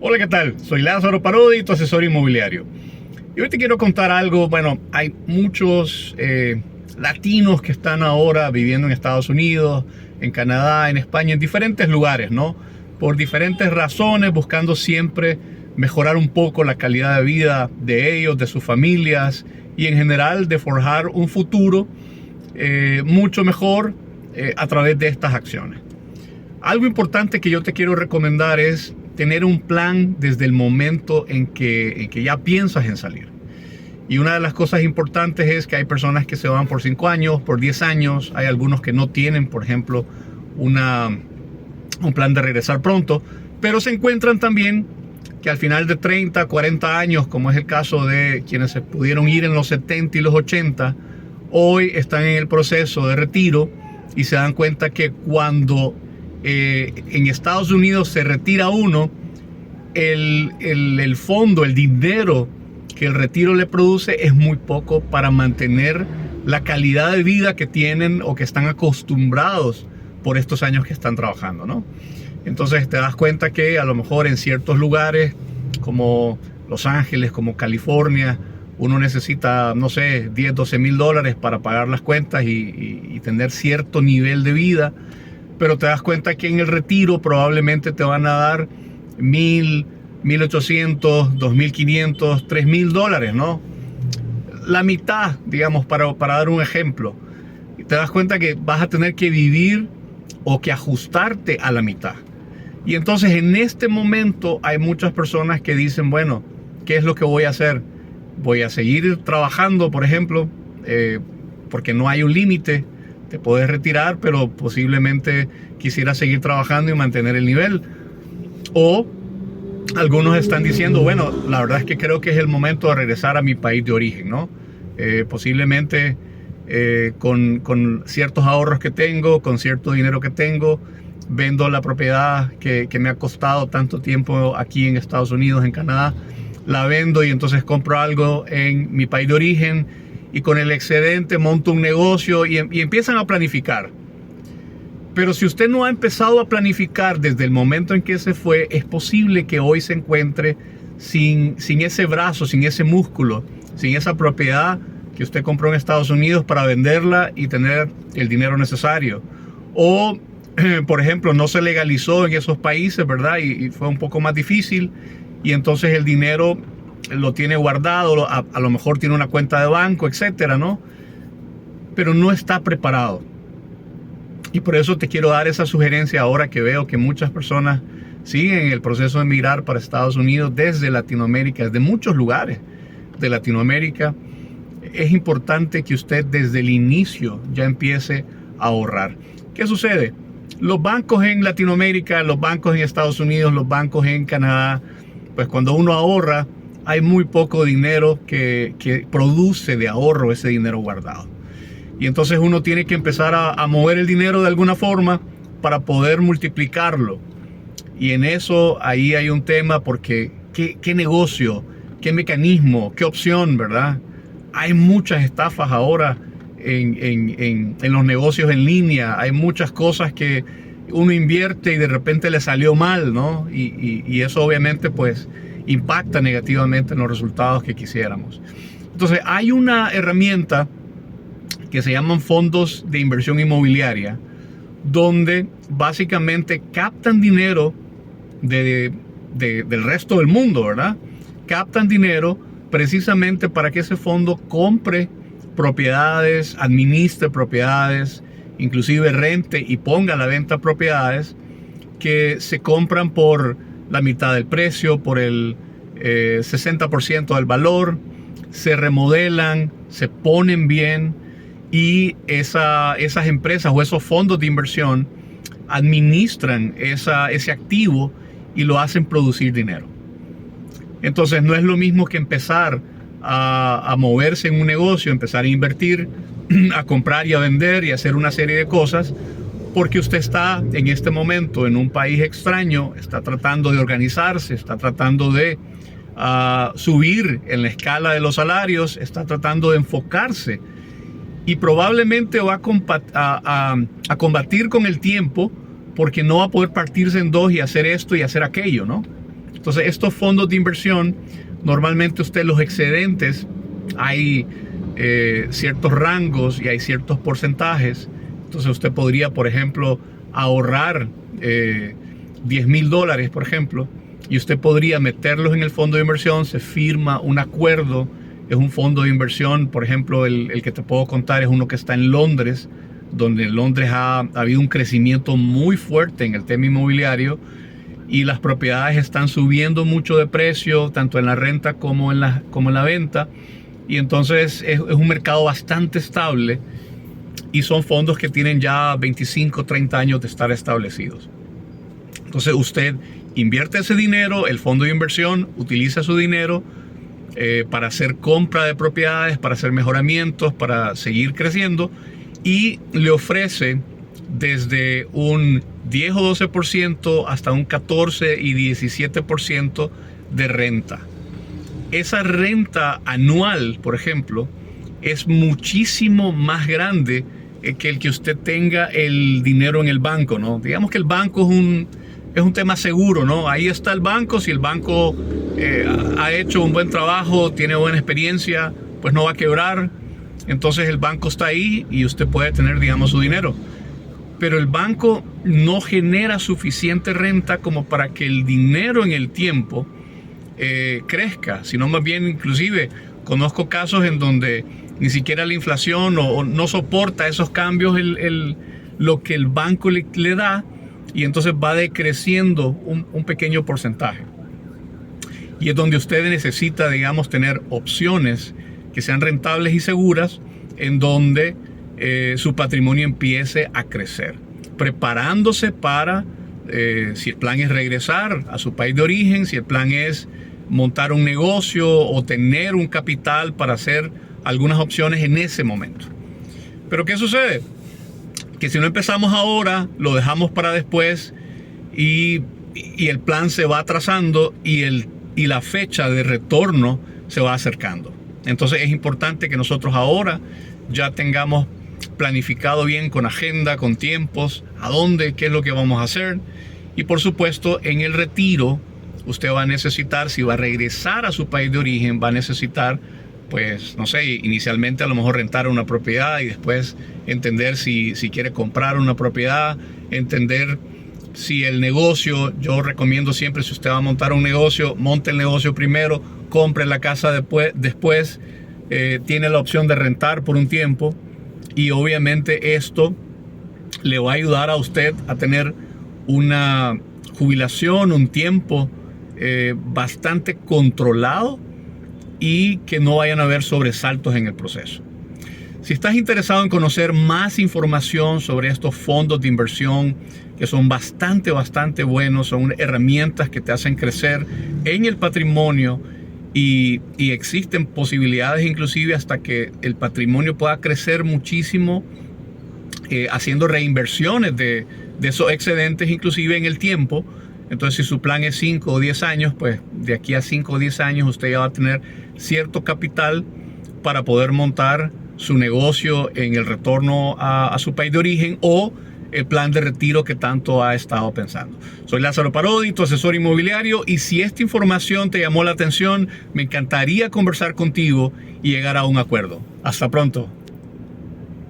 Hola, ¿qué tal? Soy Lázaro Parodi, tu asesor inmobiliario. Y hoy te quiero contar algo. Bueno, hay muchos latinos que están ahora viviendo en Estados Unidos, en Canadá, en España, en diferentes lugares, ¿no? Por diferentes razones, buscando siempre mejorar un poco la calidad de vida de ellos, de sus familias y en general de forjar un futuro mucho mejor a través de estas acciones. Algo importante que yo te quiero recomendar es tener un plan desde el momento en que ya piensas en salir. Y una de las cosas importantes es que hay personas que se van por 5 años, por 10 años. Hay algunos que no tienen, por ejemplo, un plan de regresar pronto. Pero se encuentran también que al final de 30, 40 años, como es el caso de quienes se pudieron ir en los 70 y los 80, hoy están en el proceso de retiro y se dan cuenta que cuando en Estados Unidos se retira uno, el fondo, el dinero que el retiro le produce es muy poco para mantener la calidad de vida que tienen o que están acostumbrados por estos años que están trabajando, ¿no? Entonces te das cuenta que a lo mejor en ciertos lugares como Los Ángeles, como California, uno necesita, no sé, 10, 12 mil dólares para pagar las cuentas y tener cierto nivel de vida. Pero te das cuenta que en el retiro probablemente te van a dar 1,000, 1,800, 2,500, 3,000 dólares, ¿no? La mitad, digamos, para dar un ejemplo. Y te das cuenta que vas a tener que vivir o que ajustarte a la mitad. Y entonces en este momento hay muchas personas que dicen, bueno, ¿qué es lo que voy a hacer? Voy a seguir trabajando, por ejemplo, porque no hay un límite. Te puedes retirar, pero posiblemente quisiera seguir trabajando y mantener el nivel. O algunos están diciendo, bueno, la verdad es que creo que es el momento de regresar a mi país de origen, ¿no? Posiblemente con ciertos ahorros que tengo, con cierto dinero que tengo, vendo la propiedad que me ha costado tanto tiempo aquí en Estados Unidos, en Canadá, la vendo y entonces compro algo en mi país de origen y con el excedente monto un negocio y empiezan a planificar. Pero si usted no ha empezado a planificar desde el momento en que se fue, es posible que hoy se encuentre sin ese brazo, sin ese músculo, sin esa propiedad que usted compró en Estados Unidos para venderla y tener el dinero necesario. O, por ejemplo, no se legalizó en esos países, ¿verdad? Y fue un poco más difícil y entonces el dinero lo tiene guardado, a lo mejor tiene una cuenta de banco, etcétera, ¿no? Pero no está preparado. Y por eso te quiero dar esa sugerencia ahora que veo que muchas personas siguen el proceso de emigrar para Estados Unidos desde Latinoamérica, desde muchos lugares de Latinoamérica. Es importante que usted desde el inicio ya empiece a ahorrar. ¿Qué sucede? Los bancos en Latinoamérica, los bancos en Estados Unidos, los bancos en Canadá, pues cuando uno ahorra, hay muy poco dinero que produce de ahorro ese dinero guardado. Y entonces uno tiene que empezar a mover el dinero de alguna forma para poder multiplicarlo. Y en eso ahí hay un tema porque ¿qué negocio, qué mecanismo, qué opción, verdad? Hay muchas estafas ahora en los negocios en línea. Hay muchas cosas que uno invierte y de repente le salió mal, ¿no? Y eso obviamente pues impacta negativamente en los resultados que quisiéramos. Entonces hay una herramienta que se llaman fondos de inversión inmobiliaria, donde básicamente captan dinero del resto del mundo, ¿verdad? Captan dinero precisamente para que ese fondo compre propiedades, administre propiedades, inclusive rente y ponga a la venta propiedades que se compran por la mitad del precio, por el 60% del valor, se remodelan, se ponen bien y esas empresas o esos fondos de inversión administran ese activo y lo hacen producir dinero. Entonces no es lo mismo que empezar a moverse en un negocio, empezar a invertir, a comprar y a vender y a hacer una serie de cosas, porque usted está en este momento en un país extraño, está tratando de organizarse, está tratando de subir en la escala de los salarios, está tratando de enfocarse y probablemente va a combatir con el tiempo porque no va a poder partirse en dos y hacer esto y hacer aquello, ¿no? Entonces, estos fondos de inversión, normalmente los excedentes, hay ciertos rangos y hay ciertos porcentajes. Entonces, usted podría, por ejemplo, ahorrar $10,000, por ejemplo, y usted podría meterlos en el fondo de inversión. Se firma un acuerdo. Es un fondo de inversión, por ejemplo, el que te puedo contar es uno que está en Londres, donde en Londres ha habido un crecimiento muy fuerte en el tema inmobiliario y las propiedades están subiendo mucho de precio, tanto en la renta como en la venta. Y entonces es un mercado bastante estable y son fondos que tienen ya 25, 30 años de estar establecidos. Entonces usted invierte ese dinero, el fondo de inversión utiliza su dinero para hacer compra de propiedades, para hacer mejoramientos, para seguir creciendo, y le ofrece desde un 10 o 12% hasta un 14 y 17% de renta. Esa renta anual, por ejemplo, es muchísimo más grande que el que usted tenga el dinero en el banco, ¿no? Digamos que el banco es un tema seguro, ¿no? Ahí está el banco. Si el banco ha hecho un buen trabajo, tiene buena experiencia, pues no va a quebrar. Entonces el banco está ahí y usted puede tener, digamos, su dinero. Pero el banco no genera suficiente renta como para que el dinero en el tiempo crezca, sino más bien, inclusive conozco casos en donde ni siquiera la inflación o no soporta esos cambios lo que el banco le da, y entonces va decreciendo un pequeño porcentaje. Y es donde usted necesita, digamos, tener opciones que sean rentables y seguras, en donde su patrimonio empiece a crecer, preparándose para, si el plan es regresar a su país de origen, si el plan es montar un negocio o tener un capital para hacer algunas opciones en ese momento. Pero ¿qué sucede? Que si no empezamos ahora, lo dejamos para después, y el plan se va atrasando y la fecha de retorno se va acercando. Entonces es importante que nosotros ahora ya tengamos planificado bien, con agenda, con tiempos, a dónde, qué es lo que vamos a hacer. Y por supuesto, en el retiro, usted va a necesitar, si va a regresar a su país de origen, va a necesitar, pues, no sé, inicialmente a lo mejor rentar una propiedad y después entender si quiere comprar una propiedad, entender si el negocio. Yo recomiendo siempre, si usted va a montar un negocio, monte el negocio primero, compre la casa después, tiene la opción de rentar por un tiempo, y obviamente esto le va a ayudar a usted a tener una jubilación, un tiempo bastante controlado, y que no vayan a haber sobresaltos en el proceso. Si estás interesado en conocer más información sobre estos fondos de inversión, que son bastante buenos, son herramientas que te hacen crecer en el patrimonio, y existen posibilidades inclusive hasta que el patrimonio pueda crecer muchísimo, haciendo reinversiones de esos excedentes inclusive en el tiempo. Entonces, si su plan es 5 o 10 años, pues de aquí a 5 o 10 años usted ya va a tener cierto capital para poder montar su negocio en el retorno a su país de origen, o el plan de retiro que tanto ha estado pensando. Soy Lázaro Parodi, tu asesor inmobiliario, y si esta información te llamó la atención, me encantaría conversar contigo y llegar a un acuerdo. Hasta pronto.